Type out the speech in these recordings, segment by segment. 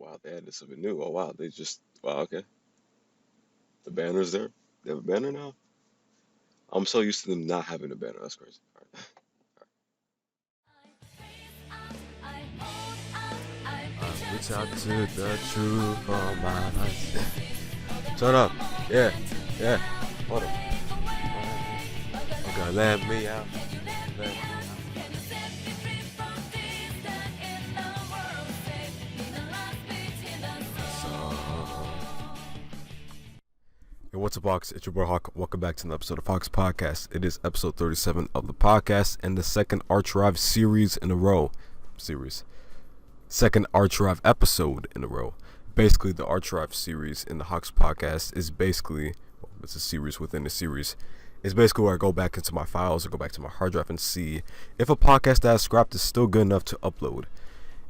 wow, they added something new. Oh wow, they just wow, okay. The banner's there. They have a banner now. I'm so used to them not having a banner. That's crazy. All right. Reach out to the truth for my life. Shut up. Yeah. Yeah. Hold on. Okay, let me out. Let me out. Hey, what's up, Hawks? It's your boy Hawk. Welcome back to another episode of Hawks Podcast. It is episode 37 of the podcast and the second Arch Drive series in a row. Second Arch Drive episode in a row. Basically, the Arch Drive series in the Hawks Podcast is basically, well, it's a series within a series. It's basically where I go back into my files or go back to my hard drive and see if a podcast that I scrapped is still good enough to upload.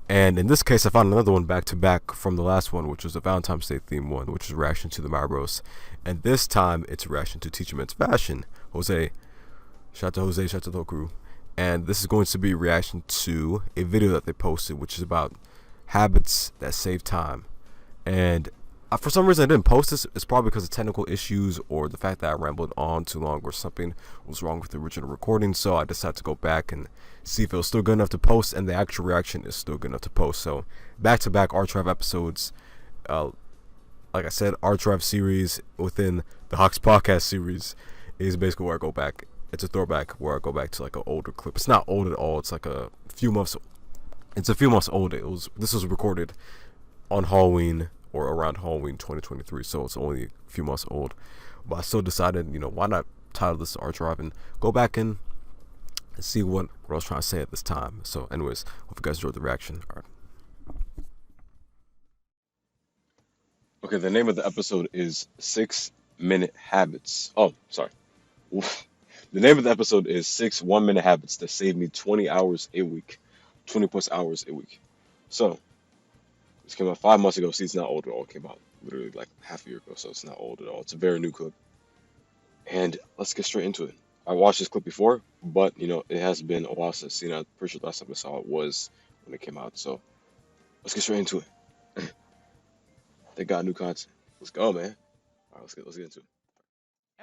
And in this case, I found another one back to back from the last one, which was the Valentine's Day theme one, which is reaction to the Maribros. And this time, it's a reaction to TeachingMensFashion. Jose. Shout out to Jose, shout out to the whole crew. And this is going to be a reaction to a video that they posted, which is about habits that save time. And for some reason, I didn't post this. It's probably because of technical issues or the fact that I rambled on too long or something was wrong with the original recording. So I decided to go back and see if it was still good enough to post, and the actual reaction is still good enough to post. So back-to-back Arch Drive episodes. Like I said, Arch Drive series within the Hawks Podcast series is basically where I go back. It's a throwback where I go back to like an older clip. It's not old at all. It's like a few months. It's a few months old. This was recorded on Halloween or around Halloween 2023, so it's only a few months old. But I still decided, why not title this Arch Drive and go back in and see what I was trying to say at this time. So anyways, hope you guys enjoyed the reaction. All right. Okay, the name of the episode is 6-Minute Habits. Oh, sorry. Oof. The name of the episode is 6 1-minute habits that save me 20 hours a week. 20 plus hours a week. So, this came out 5 months ago. See, it's not old at all. It came out literally like half a year ago, so it's not old at all. It's a very new clip. And let's get straight into it. I watched this clip before, but, it has been a while since I've seen it. I'm pretty sure the last time I saw it was when it came out. So, let's get straight into it. They got new content. Let's go, man. All right, let's get into it.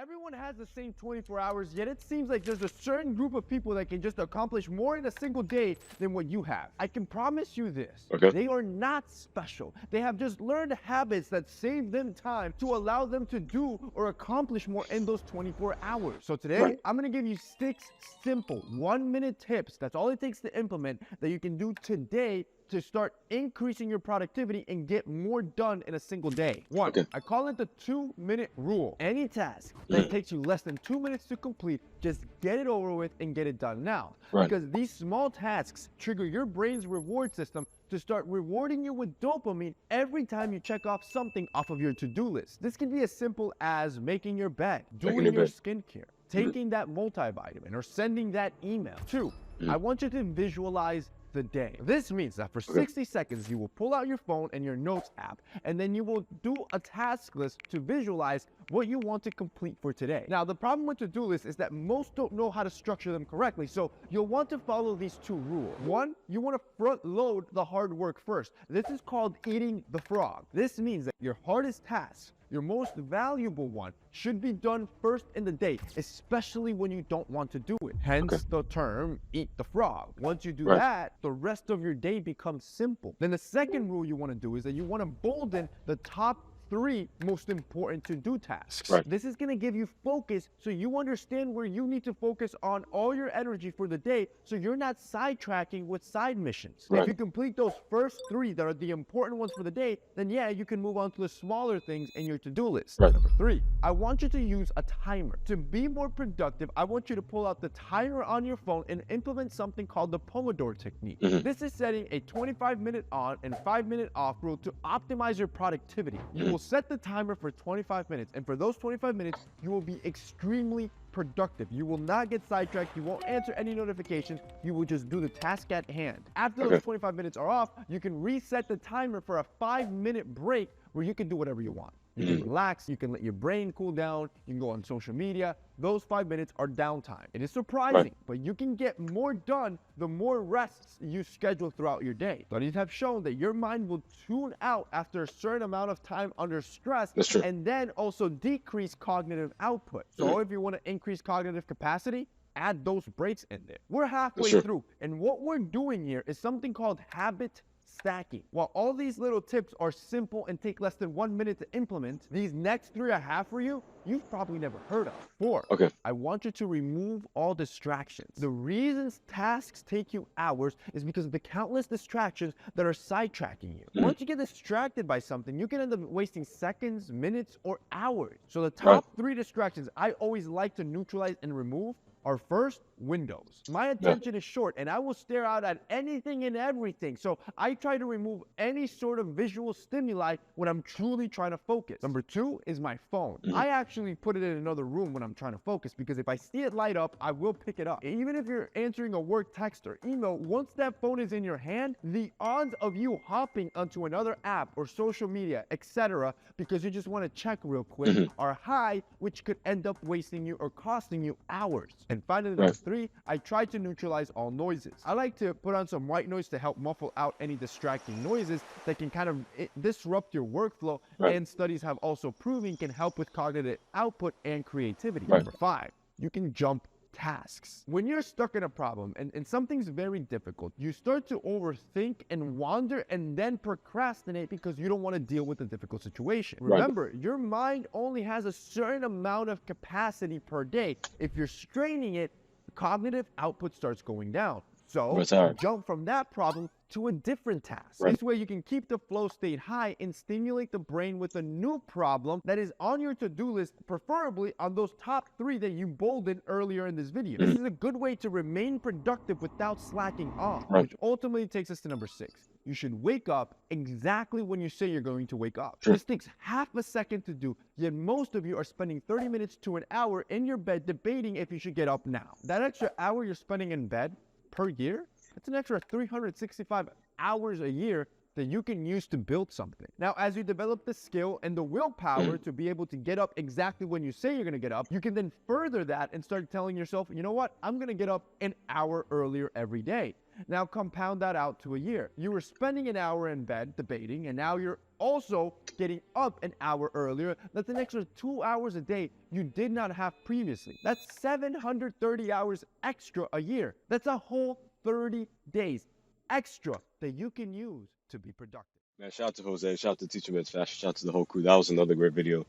Everyone has the same 24 hours, yet it seems like there's a certain group of people that can just accomplish more in a single day than what you have. I can promise you this. Okay. They are not special. They have just learned habits that save them time to allow them to do or accomplish more in those 24 hours. So today, I'm going to give you 6 simple 1-minute tips. That's all it takes to implement that you can do today to start increasing your productivity and get more done in a single day. 1, Okay. I call it the 2-minute rule. Any task that takes you less than 2 minutes to complete, just get it over with and get it done now. Right. Because these small tasks trigger your brain's reward system to start rewarding you with dopamine every time you check off something off of your to-do list. This can be as simple as making your bed, doing your skincare, taking that multivitamin, or sending that email. 2, I want you to visualize the day. This means that for 60 seconds, you will pull out your phone and your notes app, and then you will do a task list to visualize what you want to complete for today. Now, the problem with to-do lists is that most don't know how to structure them correctly, so you'll want to follow these 2 rules. 1, you want to front load the hard work first. This is called eating the frog. This means that your hardest task, your most valuable one, should be done first in the day, especially when you don't want to do it. Hence the term, eat the frog. Once you do that, the rest of your day becomes simple. Then the second rule you want to do is that you want to bolden the top 3 most important to-do tasks. This is going to give you focus so you understand where you need to focus on all your energy for the day so you're not sidetracking with side missions. If you complete those first 3 that are the important ones for the day, then yeah, you can move on to the smaller things in your to-do list. Number 3, I want you to use a timer. To be more productive, I want you to pull out the timer on your phone and implement something called the Pomodoro technique. This is setting a 25-minute on and 5-minute off rule to optimize your productivity. You will set the timer for 25 minutes, and for those 25 minutes, you will be extremely productive. You will not get sidetracked. You won't answer any notifications. You will just do the task at hand. After those 25 minutes are off, you can reset the timer for a 5-minute break where you can do whatever you want. You can relax, you can let your brain cool down, you can go on social media. Those 5 minutes are downtime. It is surprising, but you can get more done the more rests you schedule throughout your day. Studies have shown that your mind will tune out after a certain amount of time under stress, and then also decrease cognitive output. So if you want to increase cognitive capacity, add those breaks in there. We're halfway through, and what we're doing here is something called habit stacking. While all these little tips are simple and take less than 1 minute to implement, these next 3 I have for you, you've probably never heard of. 4, I want you to remove all distractions. The reasons tasks take you hours is because of the countless distractions that are sidetracking you. Once you get distracted by something, you can end up wasting seconds, minutes, or hours. So the top 3 distractions I always like to neutralize and remove are: first, windows. My attention is short and I will stare out at anything and everything. So I try to remove any sort of visual stimuli when I'm truly trying to focus. Number 2 is my phone. I actually put it in another room when I'm trying to focus, because if I see it light up, I will pick it up. Even if you're answering a work text or email, once that phone is in your hand, the odds of you hopping onto another app or social media, etc., because you just want to check real quick, are high, which could end up wasting you or costing you hours. And finally, number 3, I try to neutralize all noises. I like to put on some white noise to help muffle out any distracting noises that can kind of disrupt your workflow, and studies have also proven can help with cognitive output and creativity. Number 5, you can jump tasks. When you're stuck in a problem and something's very difficult, you start to overthink and wander and then procrastinate because you don't want to deal with a difficult situation. Remember, your mind only has a certain amount of capacity per day. If you're straining it, cognitive output starts going down. So jump from that problem to a different task. This way you can keep the flow state high and stimulate the brain with a new problem that is on your to-do list, preferably on those top 3 that you bolded earlier in this video. This is a good way to remain productive without slacking off, which ultimately takes us to number 6. You should wake up exactly when you say you're going to wake up. This takes half a second to do, yet most of you are spending 30 minutes to an hour in your bed debating if you should get up now. That extra hour you're spending in bed per year, that's an extra 365 hours a year that you can use to build something. Now, as you develop the skill and the willpower to be able to get up exactly when you say you're going to get up, you can then further that and start telling yourself, you know what, I'm going to get up an hour earlier every day. Now compound that out to a year. You were spending an hour in bed debating, and now you're also getting up an hour earlier. That's an extra 2 hours a day you did not have previously. That's 730 hours extra a year. That's a whole 30 days extra that you can use to be productive. Man, shout out to Jose, shout out to TeachingMensFashion, shout out to the whole crew. That was another great video.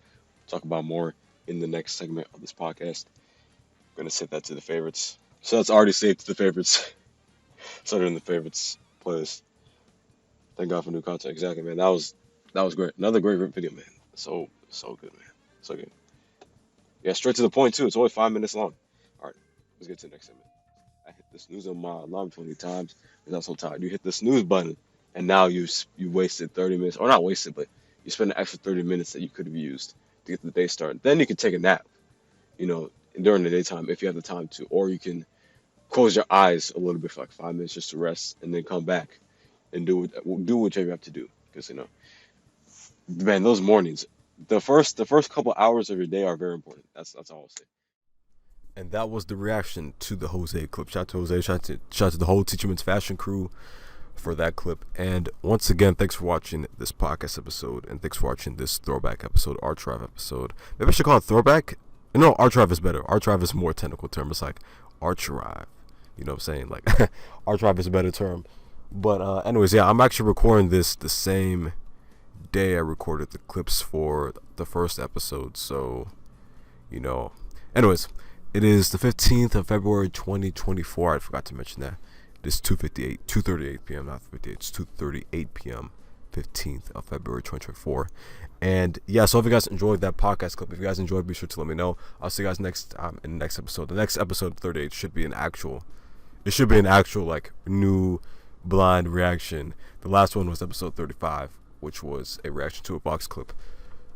Talk about more in the next segment of this podcast. I'm gonna save that to the favorites. So that's already saved to the favorites. Started in the favorites playlist. Thank God for new content. Exactly, man. That was great. Another great video, man. So good, man. So good. Yeah, straight to the point too. It's only 5 minutes long. All right, let's get to the next segment. I hit the snooze on my alarm 20 times because I'm so tired. You hit the snooze button, and now you wasted 30 minutes, or not wasted, but you spent an extra 30 minutes that you could have used to get the day started. Then you can take a nap, during the daytime if you have the time to, or you can close your eyes a little bit for like 5 minutes just to rest, and then come back and do whatever you have to do. Because man, those mornings, the first couple hours of your day are very important. That's all I'll say. And that was the reaction to the Jose clip. Shout out to Jose, shout out to the whole TeachingMensFashion crew for that clip. And once again, thanks for watching this podcast episode, and thanks for watching this throwback episode, archive episode. Maybe I should call it throwback. No, archive is better. Archive is a more technical term. It's like archive. You know what I'm saying? Like archive is a better term. But anyways, yeah, I'm actually recording this the same day I recorded the clips for the first episode. So, anyways, it is the 15th of February 2024. I forgot to mention that. It is 2:38 p.m. Not 58. It's 2:38 p.m. 15th of February 2024. And yeah, so if you guys enjoyed that podcast clip, if you guys enjoyed, be sure to let me know. I'll see you guys next time in the next episode. The next episode, 38, should be an actual like new blind reaction. The last one was episode 35, which was a reaction to a box clip.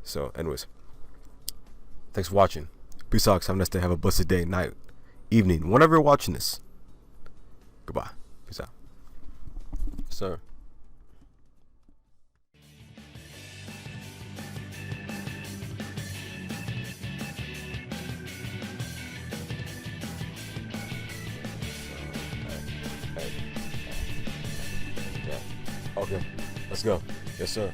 So anyways, thanks for watching. Peace out. Have a nice day. Have a blessed day, night, evening, whenever you're watching this. Goodbye. Peace out. Sir. Okay, let's go. Yes, sir.